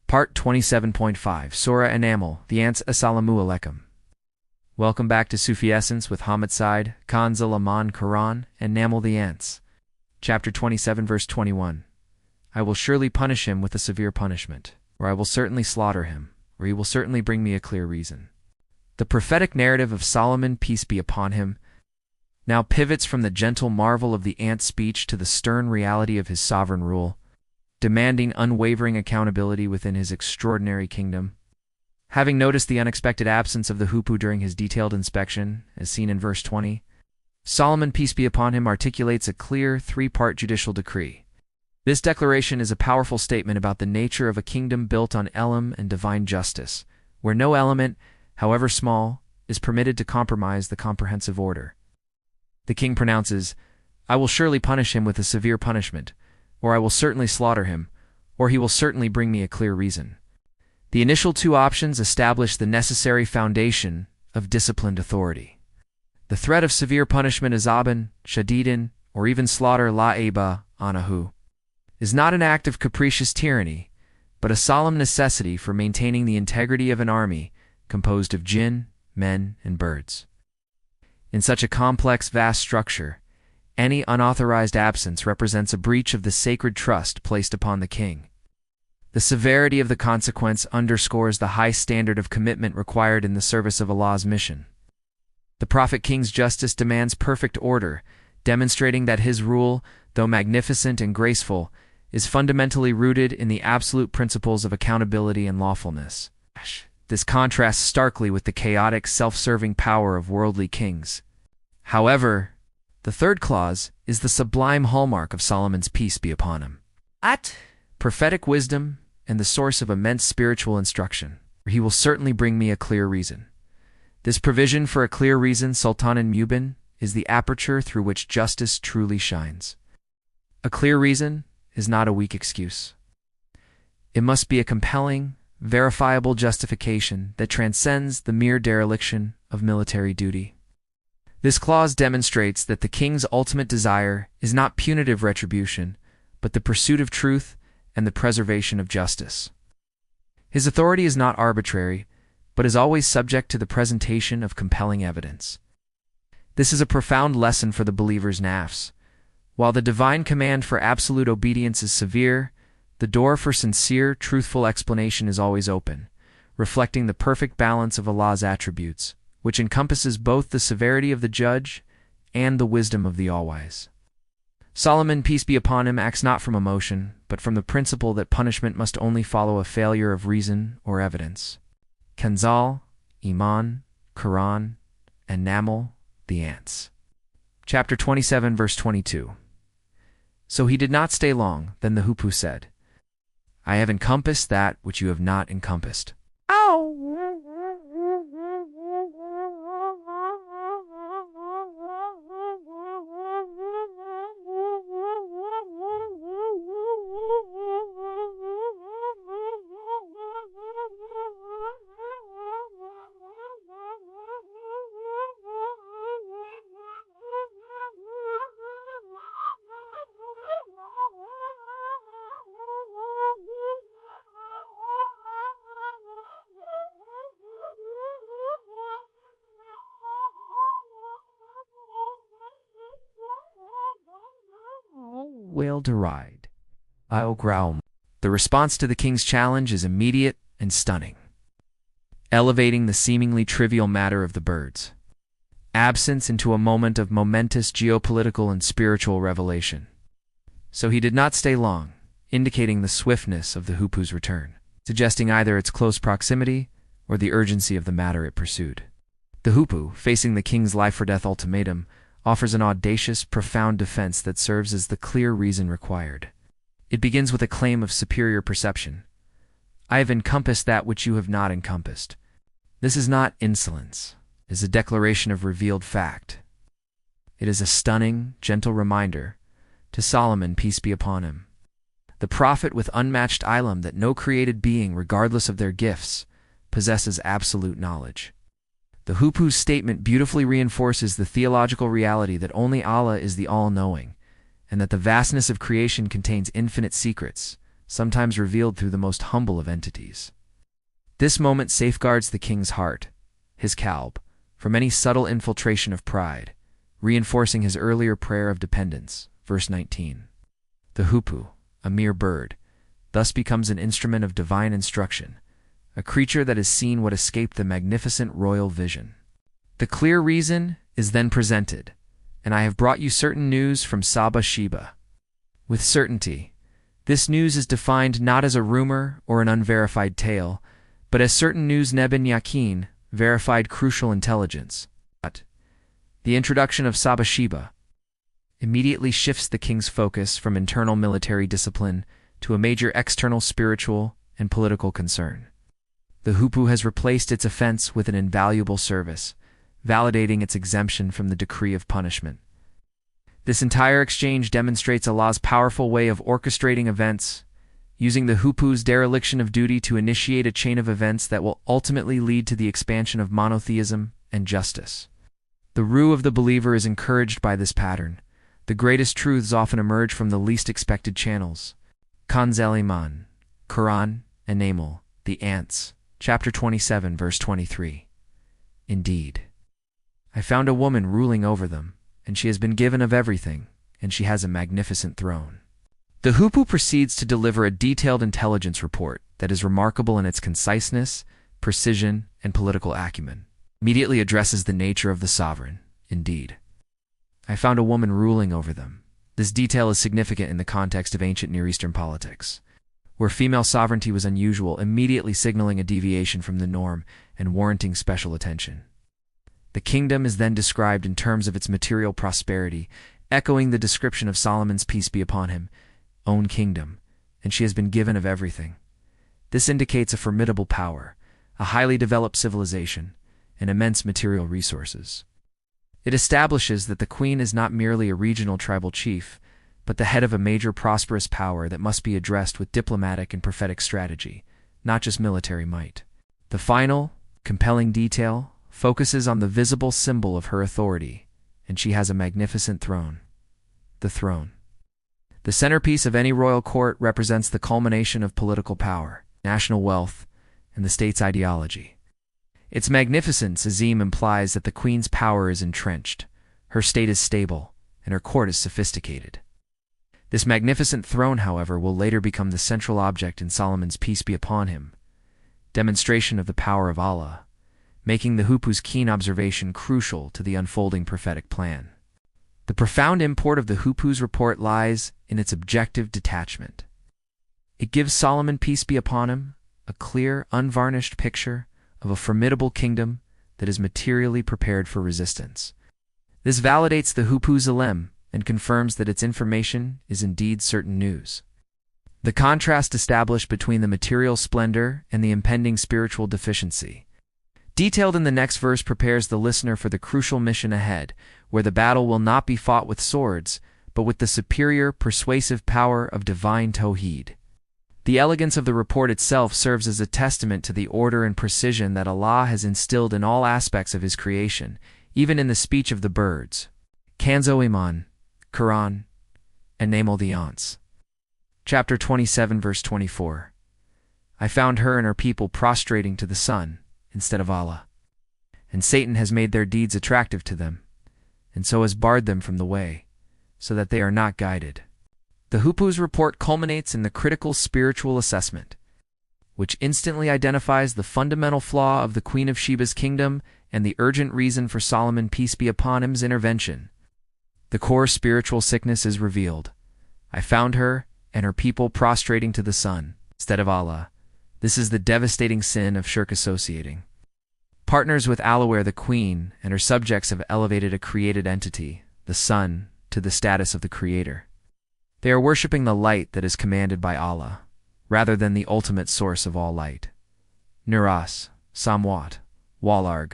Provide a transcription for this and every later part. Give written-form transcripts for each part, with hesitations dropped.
Part 27.5, Surah An-Naml, the Ants. Assalamu alaikum. Welcome back to Sufi Essence with Hammad Syed, Kanzil Aman Quran, and Naml the Ants. Chapter 27, verse 21. I will surely punish him with a severe punishment, or I will certainly slaughter him, or he will certainly bring me a clear reason. The prophetic narrative of Solomon, peace be upon him, now pivots from the gentle marvel of the ant's speech to the stern reality of his sovereign rule, demanding unwavering accountability within his extraordinary kingdom. Having noticed the unexpected absence of the hoopoe during his detailed inspection, as seen in verse 20, Solomon, peace be upon him, articulates a clear three-part judicial decree. This declaration is a powerful statement about the nature of a kingdom built on elam and divine justice, where no element, however small, is permitted to compromise the comprehensive order. The king pronounces, I will surely punish him with a severe punishment, or I will certainly slaughter him, or he will certainly bring me a clear reason. The initial two options establish the necessary foundation of disciplined authority. The threat of severe punishment, azaban, shadidin, or even slaughter, la'eba, anahu, is not an act of capricious tyranny, but a solemn necessity for maintaining the integrity of an army composed of jinn, men, and birds. In such a complex, vast structure, any unauthorized absence represents a breach of the sacred trust placed upon the king. The severity of the consequence underscores the high standard of commitment required in the service of Allah's mission. The Prophet King's justice demands perfect order, demonstrating that his rule, though magnificent and graceful, is fundamentally rooted in the absolute principles of accountability and lawfulness. This contrasts starkly with the chaotic, self-serving power of worldly kings. However, the third clause is the sublime hallmark of Solomon's peace be upon him. Prophetic wisdom and the source of immense spiritual instruction. He will certainly bring me a clear reason. This provision for a clear reason, Sultan and Mubin, is the aperture through which justice truly shines. A clear reason is not a weak excuse. It must be a compelling, verifiable justification that transcends the mere dereliction of military duty. This clause demonstrates that the king's ultimate desire is not punitive retribution, but the pursuit of truth and the preservation of justice. His authority is not arbitrary, but is always subject to the presentation of compelling evidence. This is a profound lesson for the believer's nafs. While the divine command for absolute obedience is severe, the door for sincere, truthful explanation is always open, reflecting the perfect balance of Allah's attributes, which encompasses both the severity of the judge and the wisdom of the All-Wise. Solomon, peace be upon him, acts not from emotion, but from the principle that punishment must only follow a failure of reason or evidence. Kanzal, Iman, Quran, and Naml, the Ants. Chapter 27, verse 22. So he did not stay long, then the hoopoe said, I have encompassed that which you have not encompassed. Whale deride. I'll growl. The response to the king's challenge is immediate and stunning, elevating the seemingly trivial matter of the birds' absence into a moment of momentous geopolitical and spiritual revelation. So he did not stay long, indicating the swiftness of the hoopoe's return, suggesting either its close proximity or the urgency of the matter it pursued. The hoopoe, facing the king's life-or-death ultimatum, offers an audacious, profound defense that serves as the clear reason required. It begins with a claim of superior perception. I have encompassed that which you have not encompassed. This is not insolence. It is a declaration of revealed fact. It is a stunning, gentle reminder to Solomon, peace be upon him, the prophet with unmatched ilm, that no created being, regardless of their gifts, possesses absolute knowledge. The hoopoe's statement beautifully reinforces the theological reality that only Allah is the all-knowing, and that the vastness of creation contains infinite secrets, sometimes revealed through the most humble of entities. This moment safeguards the king's heart, his kalb, from any subtle infiltration of pride, reinforcing his earlier prayer of dependence. Verse 19. The hoopoe, a mere bird, thus becomes an instrument of divine instruction, a creature that has seen what escaped the magnificent royal vision. The clear reason is then presented, and I have brought you certain news from Sheba. With certainty, this news is defined not as a rumor or an unverified tale, but as certain news nebin yakin, verified crucial intelligence. But the introduction of Sheba immediately shifts the king's focus from internal military discipline to a major external spiritual and political concern. The hoopoe has replaced its offense with an invaluable service, validating its exemption from the decree of punishment. This entire exchange demonstrates Allah's powerful way of orchestrating events, using the hoopoe's dereliction of duty to initiate a chain of events that will ultimately lead to the expansion of monotheism and justice. The ruh of the believer is encouraged by this pattern. The greatest truths often emerge from the least expected channels. Kanz el-Iman, Quran, An-Naml, the ants, chapter 27, verse 23. Indeed, I found a woman ruling over them, and she has been given of everything, and she has a magnificent throne. The hoopoe proceeds to deliver a detailed intelligence report that is remarkable in its conciseness, precision, and political acumen. Immediately addresses the nature of the sovereign. Indeed, I found a woman ruling over them. This detail is significant in the context of ancient Near Eastern politics, where female sovereignty was unusual, immediately signaling a deviation from the norm and warranting special attention. The kingdom is then described in terms of its material prosperity, echoing the description of Solomon's peace be upon him, own kingdom, and she has been given of everything. This indicates a formidable power, a highly developed civilization, and immense material resources. It establishes that the queen is not merely a regional tribal chief, but the head of a major prosperous power that must be addressed with diplomatic and prophetic strategy, not just military might. The final, compelling detail focuses on the visible symbol of her authority, and she has a magnificent throne. The throne. The centerpiece of any royal court represents the culmination of political power, national wealth, and the state's ideology. Its magnificence, Azim, implies that the queen's power is entrenched, her state is stable, and her court is sophisticated. This magnificent throne, however, will later become the central object in Solomon's peace be upon him, demonstration of the power of Allah, making the hoopoe's keen observation crucial to the unfolding prophetic plan. The profound import of the hoopoe's report lies in its objective detachment. It gives Solomon, peace be upon him, a clear, unvarnished picture of a formidable kingdom that is materially prepared for resistance. This validates the hoopoe's ilm and confirms that its information is indeed certain news. The contrast established between the material splendor and the impending spiritual deficiency, detailed in the next verse, prepares the listener for the crucial mission ahead, where the battle will not be fought with swords, but with the superior, persuasive power of divine Tawheed. The elegance of the report itself serves as a testament to the order and precision that Allah has instilled in all aspects of His creation, even in the speech of the birds. Kanz el-Iman, Quran, An-Naml, the ants. Chapter 27, verse 24. I found her and her people prostrating to the sun instead of Allah, and Satan has made their deeds attractive to them, and so has barred them from the way, so that they are not guided. The hoopoe's report culminates in the critical spiritual assessment, which instantly identifies the fundamental flaw of the Queen of Sheba's kingdom and the urgent reason for Solomon, peace be upon him's intervention. The core spiritual sickness is revealed. I found her and her people prostrating to the sun instead of Allah. This is the devastating sin of shirk associating. Partners with Allah, where the queen and her subjects have elevated a created entity, the sun, to the status of the creator. They are worshipping the light that is commanded by Allah, rather than the ultimate source of all light. Nuras, Samwat, Walarg,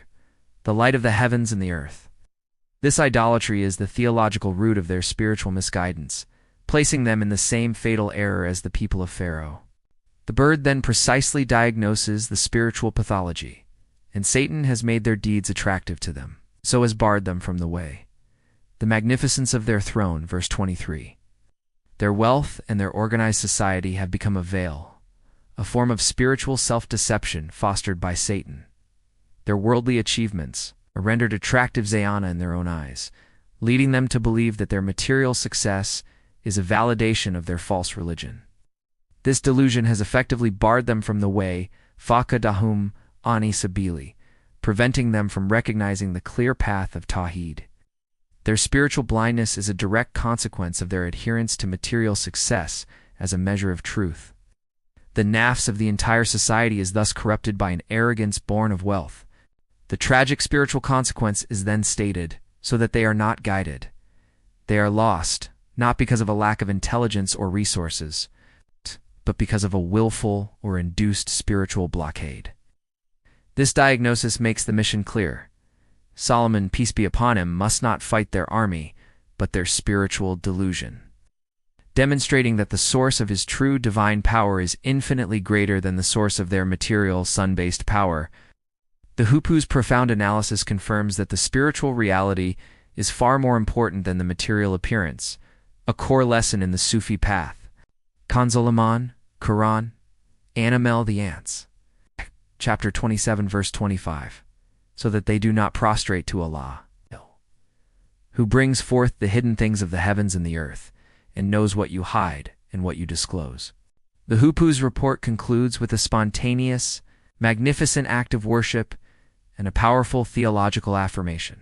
the light of the heavens and the earth. This idolatry is the theological root of their spiritual misguidance, placing them in the same fatal error as the people of Pharaoh. The bird then precisely diagnoses the spiritual pathology, and Satan has made their deeds attractive to them, so has barred them from the way. The magnificence of their throne, verse 23. Their wealth and their organized society have become a veil, a form of spiritual self-deception fostered by Satan. Their worldly achievements are rendered attractive zayana in their own eyes, leading them to believe that their material success is a validation of their false religion. This delusion has effectively barred them from the way, fakadahum ani sabili, preventing them from recognizing the clear path of Tawheed. Their spiritual blindness is a direct consequence of their adherence to material success as a measure of truth. The nafs of the entire society is thus corrupted by an arrogance born of wealth. The tragic spiritual consequence is then stated, so that they are not guided. They are lost, not because of a lack of intelligence or resources, but because of a willful or induced spiritual blockade. This diagnosis makes the mission clear. Solomon, peace be upon him, must not fight their army, but their spiritual delusion, demonstrating that the source of his true divine power is infinitely greater than the source of their material sun-based power. The Hoopoe's profound analysis confirms that the spiritual reality is far more important than the material appearance, a core lesson in the Sufi path. Kanzulaman, Quran, An-Naml the ants. Chapter 27 verse 25. So that they do not prostrate to Allah, who brings forth the hidden things of the heavens and the earth, and knows what you hide and what you disclose. The Hoopoe's report concludes with a spontaneous, magnificent act of worship and a powerful theological affirmation,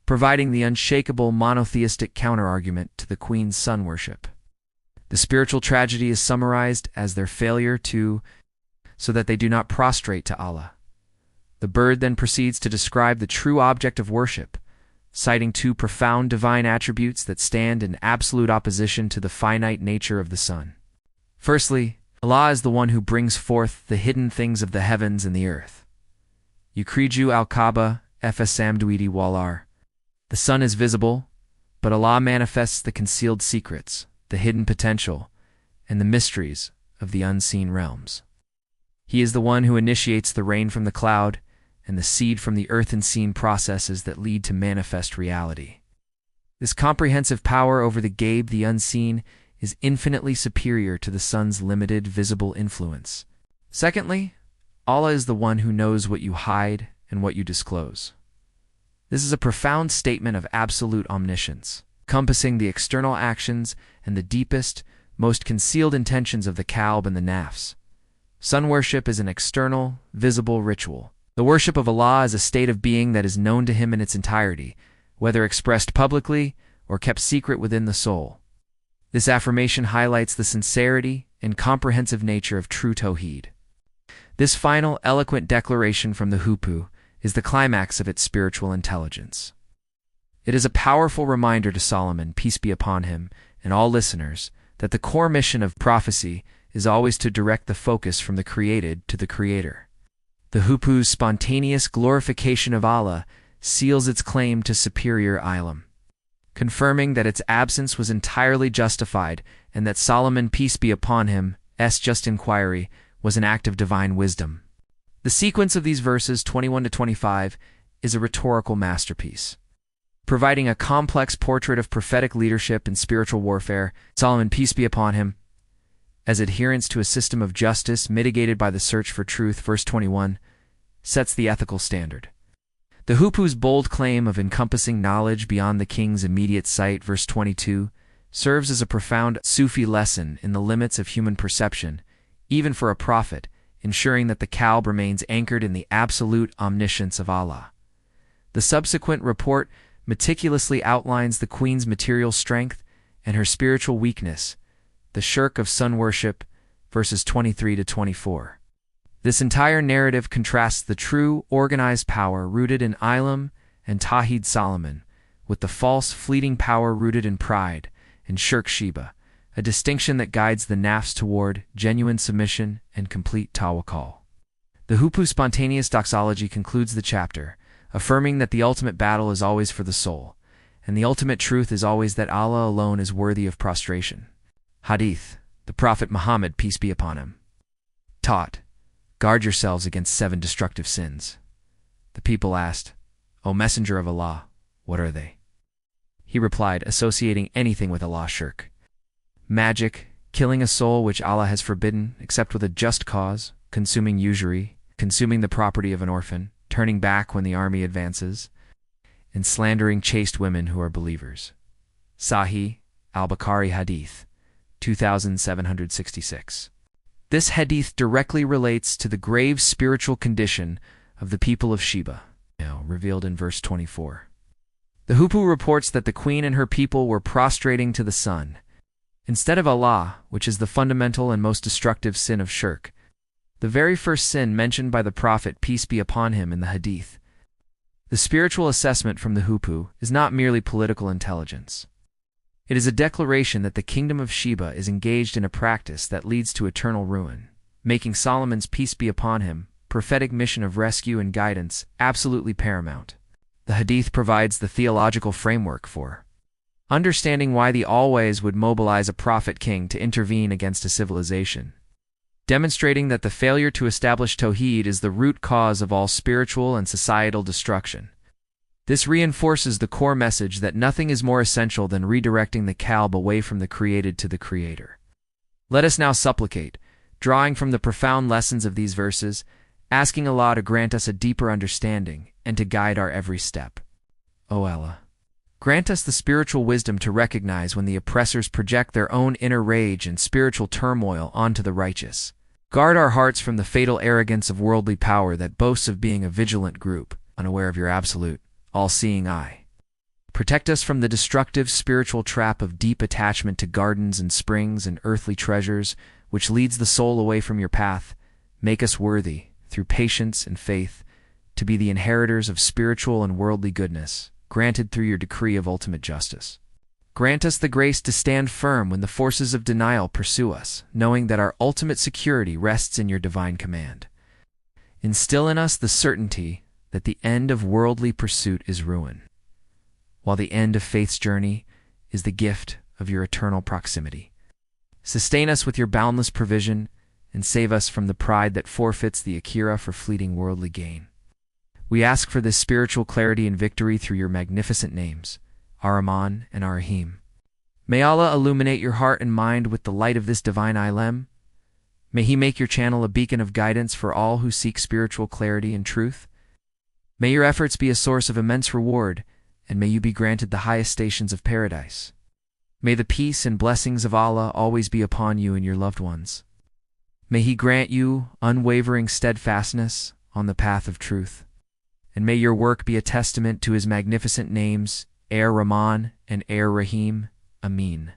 providing the unshakable monotheistic counterargument to the Queen's sun worship. The spiritual tragedy is summarized as their failure so that they do not prostrate to Allah. The bird then proceeds to describe the true object of worship, citing two profound divine attributes that stand in absolute opposition to the finite nature of the sun. Firstly, Allah is the one who brings forth the hidden things of the heavens and the earth. Yukriju al-Kaaba fsamduidi walar. The sun is visible, but Allah manifests the concealed secrets, the hidden potential, and the mysteries of the unseen realms. He is the one who initiates the rain from the cloud and the seed from the earth unseen processes that lead to manifest reality. This comprehensive power over the gaib, the unseen, is infinitely superior to the sun's limited visible influence. Secondly, Allah is the one who knows what you hide and what you disclose. This is a profound statement of absolute omniscience, encompassing the external actions and the deepest, most concealed intentions of the kalb and the nafs. Sun worship is an external, visible ritual. The worship of Allah is a state of being that is known to him in its entirety, whether expressed publicly or kept secret within the soul. This affirmation highlights the sincerity and comprehensive nature of true Tawheed. This final, eloquent declaration from the Hoopoe is the climax of its spiritual intelligence. It is a powerful reminder to Solomon, peace be upon him, and all listeners, that the core mission of prophecy is always to direct the focus from the created to the Creator. The Hoopoe's spontaneous glorification of Allah seals its claim to superior ilm, confirming that its absence was entirely justified and that Solomon, peace be upon him, just inquiry was an act of divine wisdom. The sequence of these verses 21 to 25 is a rhetorical masterpiece, providing a complex portrait of prophetic leadership and spiritual warfare. Solomon, peace be upon him, as adherence to a system of justice mitigated by the search for truth, verse 21, sets the ethical standard. The Hoopoe's bold claim of encompassing knowledge beyond the king's immediate sight, verse 22, serves as a profound Sufi lesson in the limits of human perception, even for a prophet, ensuring that the kalb remains anchored in the absolute omniscience of Allah. The subsequent report meticulously outlines the queen's material strength and her spiritual weakness, the shirk of sun worship, verses 23 to 24. This entire narrative contrasts the true, organized power rooted in ilm and Tawheed Solomon with the false, fleeting power rooted in pride and shirk Sheba, a distinction that guides the nafs toward genuine submission and complete tawakkul. The Hoopoe's spontaneous doxology concludes the chapter, affirming that the ultimate battle is always for the soul, and the ultimate truth is always that Allah alone is worthy of prostration. Hadith, the Prophet Muhammad, peace be upon him, taught, "Guard yourselves against 7 destructive sins." The people asked, "O Messenger of Allah, what are they?" He replied, "Associating anything with Allah, shirk; magic, killing a soul which Allah has forbidden except with a just cause, consuming usury, consuming the property of an orphan, turning back when the army advances, and slandering chaste women who are believers. Sahih al-Bukhari Hadith 2766. This hadith directly relates to the grave spiritual condition of the people of Sheba, revealed in verse 24. The Hoopoe reports that the queen and her people were prostrating to the sun, instead of Allah, which is the fundamental and most destructive sin of shirk, the very first sin mentioned by the Prophet, peace be upon him, in the hadith. The spiritual assessment from the Hoopoe is not merely political intelligence. It is a declaration that the kingdom of Sheba is engaged in a practice that leads to eternal ruin, making Solomon's, peace be upon him, prophetic mission of rescue and guidance absolutely paramount. The hadith provides the theological framework for understanding why the Always would mobilize a prophet king to intervene against a civilization, demonstrating that the failure to establish Tawheed is the root cause of all spiritual and societal destruction. This reinforces the core message that nothing is more essential than redirecting the kalb away from the created to the Creator. Let us now supplicate, drawing from the profound lessons of these verses, asking Allah to grant us a deeper understanding and to guide our every step. O Allah, grant us the spiritual wisdom to recognize when the oppressors project their own inner rage and spiritual turmoil onto the righteous. Guard our hearts from the fatal arrogance of worldly power that boasts of being a vigilant group, unaware of your absolute, all-seeing eye. Protect us from the destructive spiritual trap of deep attachment to gardens and springs and earthly treasures, which leads the soul away from your path. Make us worthy, through patience and faith, to be the inheritors of spiritual and worldly goodness, granted through your decree of ultimate justice. Grant us the grace to stand firm when the forces of denial pursue us, knowing that our ultimate security rests in your divine command. Instill in us the certainty that the end of worldly pursuit is ruin, while the end of faith's journey is the gift of your eternal proximity. Sustain us with your boundless provision, and save us from the pride that forfeits the akira for fleeting worldly gain. We ask for this spiritual clarity and victory through your magnificent names, Ar-Rahman and Ar-Rahim. May Allah illuminate your heart and mind with the light of this divine ilm. May He make your channel a beacon of guidance for all who seek spiritual clarity and truth. May your efforts be a source of immense reward, and may you be granted the highest stations of paradise. May the peace and blessings of Allah always be upon you and your loved ones. May He grant you unwavering steadfastness on the path of truth, and may your work be a testament to His magnificent names, Ar-Rahman and Ar-Rahim. Amin.